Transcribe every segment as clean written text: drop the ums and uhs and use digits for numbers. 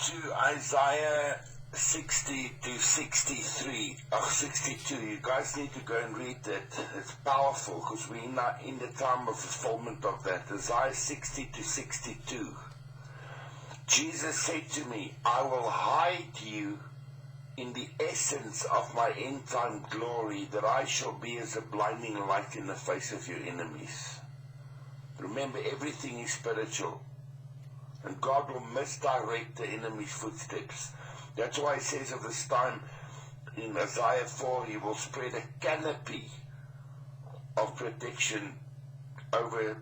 to Isaiah 60 to 63, 62. You guys need to go and read that. It's powerful because we're not in the time of fulfillment of that. Isaiah 60 to 62. Jesus said to me, I will hide you in the essence of my end time glory, that I shall be as a blinding light in the face of your enemies. Remember, everything is spiritual, and God will misdirect the enemy's footsteps. That's why it says of this time in Isaiah 4, he will spread a canopy of protection over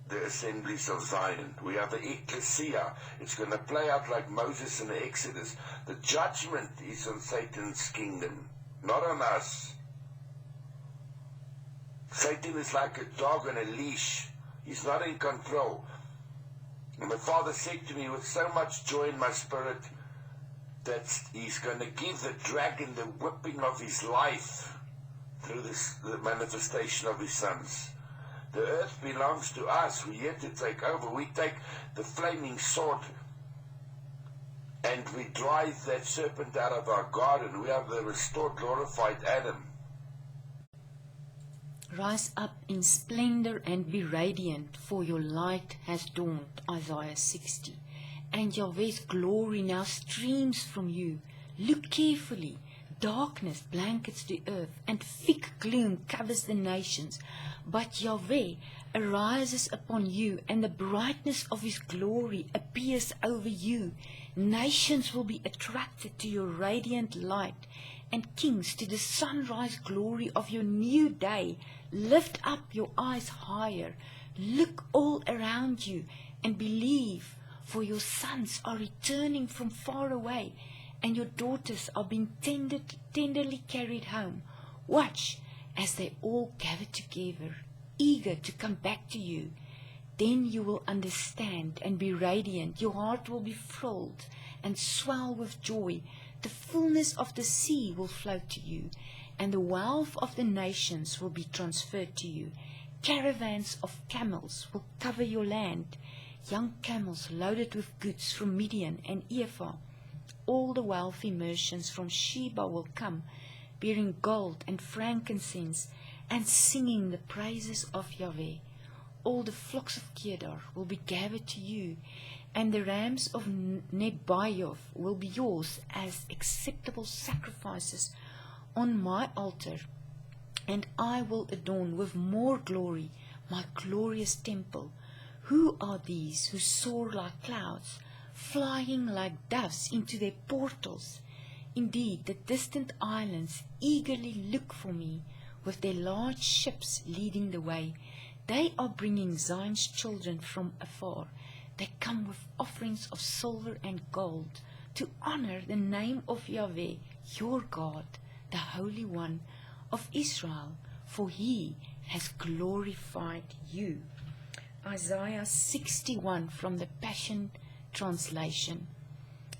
the assemblies of Zion. We have the ecclesia. It's going to play out like Moses in the Exodus. The judgment is on Satan's kingdom, not on us. Satan is like a dog on a leash. He's not in control. And my Father said to me with so much joy in my spirit that he's going to give the dragon the whipping of his life through the manifestation of his sons. The earth belongs to us. We're here to take over. We take the flaming sword and we drive that serpent out of our garden. We have the restored, glorified Adam. Rise up in splendor and be radiant, for your light has dawned, Isaiah 60. And Yahweh's glory now streams from you. Look carefully. Darkness blankets the earth, and thick gloom covers the nations. But Yahweh arises upon you, and the brightness of his glory appears over you. Nations will be attracted to your radiant light, and kings to the sunrise glory of your new day. Lift up your eyes higher. Look all around you and believe, for your sons are returning from far away, and your daughters are being tenderly carried home. Watch as they all gather together, eager to come back to you. Then you will understand and be radiant. Your heart will be filled and swell with joy. The fullness of the sea will flow to you, and the wealth of the nations will be transferred to you. Caravans of camels will cover your land, young camels loaded with goods from Midian and Ephah. All the wealthy merchants from Sheba will come, bearing gold and frankincense, and singing the praises of Yahweh. All the flocks of Kedar will be gathered to you, and the rams of Nebaioth will be yours as acceptable sacrifices on my altar. And I will adorn with more glory my glorious temple. Who are these who soar like clouds, flying like doves into their portals? Indeed, the distant islands eagerly look for me, with their large ships leading the way. They are bringing Zion's children from afar. They come with offerings of silver and gold to honor the name of Yahweh, your God, the Holy One of Israel, for he has glorified you. Isaiah 61 from the Passion Translation.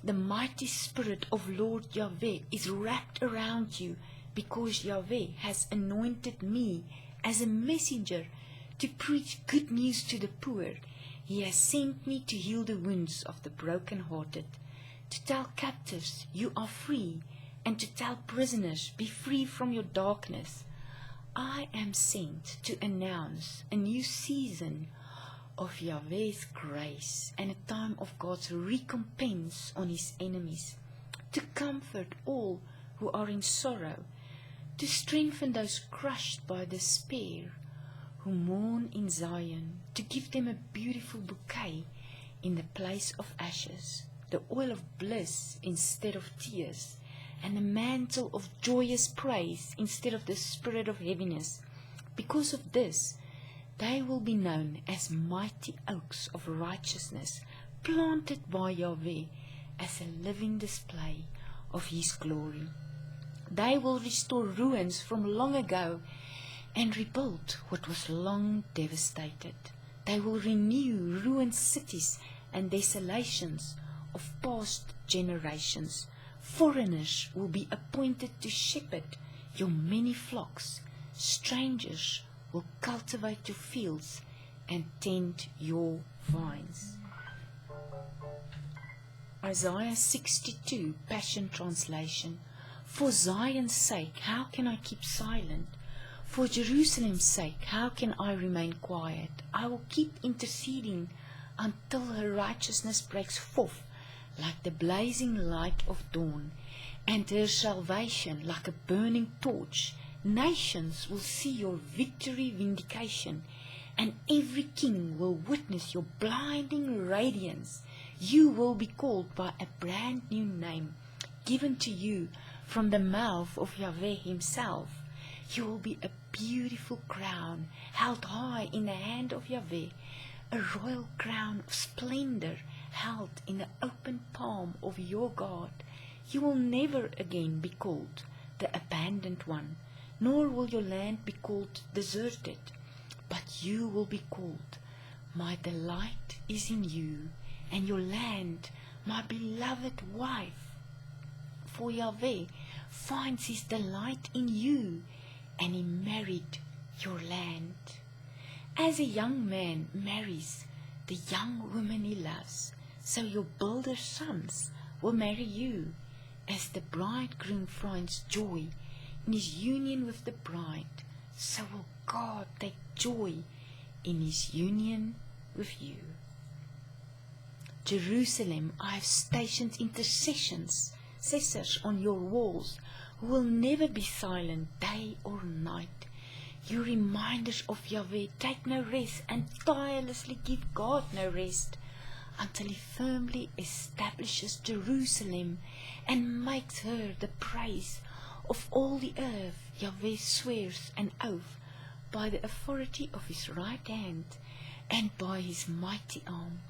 The mighty spirit of Lord Yahweh is wrapped around you, because Yahweh has anointed me as a messenger to preach good news to the poor. He has sent me to heal the wounds of the broken-hearted, to tell captives, you are free, and to tell prisoners, be free from your darkness. I am sent to announce a new season of Yahweh's grace and a time of God's recompense on his enemies, to comfort all who are in sorrow, to strengthen those crushed by despair, who mourn in Zion, to give them a beautiful bouquet in the place of ashes, the oil of bliss instead of tears, and the mantle of joyous praise instead of the spirit of heaviness. Because of this, they will be known as mighty oaks of righteousness, planted by Yahweh as a living display of his glory. They will restore ruins from long ago and rebuild what was long devastated. They will renew ruined cities and desolations of past generations. Foreigners will be appointed to shepherd your many flocks. Strangers will cultivate your fields and tend your vines. Isaiah 62, Passion Translation. For Zion's sake, how can I keep silent? For Jerusalem's sake, how can I remain quiet? I will keep interceding until her righteousness breaks forth like the blazing light of dawn, and her salvation like a burning torch. Nations will see your victory vindication, and every king will witness your blinding radiance. You will be called by a brand new name, given to you from the mouth of Yahweh himself. You will be a beautiful crown, held high in the hand of Yahweh, a royal crown of splendor, held in the open palm of your God. You will never again be called the abandoned one, nor will your land be called deserted, but you will be called, my delight is in you, and your land, my beloved wife. For Yahweh finds his delight in you, and he married your land. As a young man marries the young woman he loves, so your builder's sons will marry you. As the bridegroom finds joy in his union with the bride, so will God take joy in his union with you. Jerusalem, I have stationed intercessors on your walls, who will never be silent day or night. You reminders of Yahweh, take no rest, and tirelessly give God no rest, until he firmly establishes Jerusalem and makes her the praise of all the earth. Yahweh swears an oath by the authority of his right hand and by his mighty arm.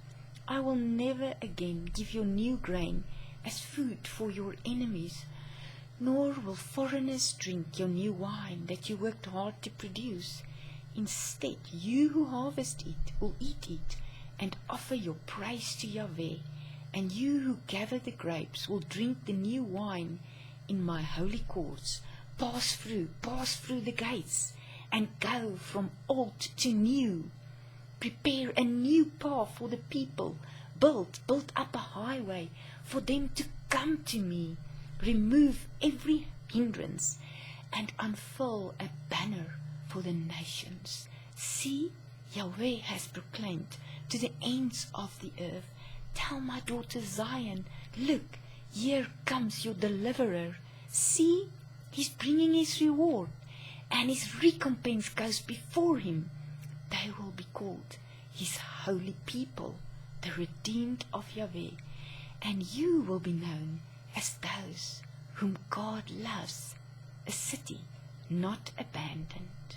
I will never again give you new grain as food for your enemies, nor will foreigners drink your new wine that you worked hard to produce. Instead, you who harvest it will eat it and offer your praise to Yahweh, and you who gather the grapes will drink the new wine in my holy courts. Pass through the gates, and go from old to new. Prepare a new path for the people, build up a highway for them to come to me. Remove every hindrance, and unfurl a banner for the nations. See, Yahweh has proclaimed to the ends of the earth. Tell my daughter Zion, look, here comes your deliverer. See, he's bringing his reward, and his recompense goes before him. They will be called his holy people, the redeemed of Yahweh, and you will be known as those whom God loves, a city not abandoned.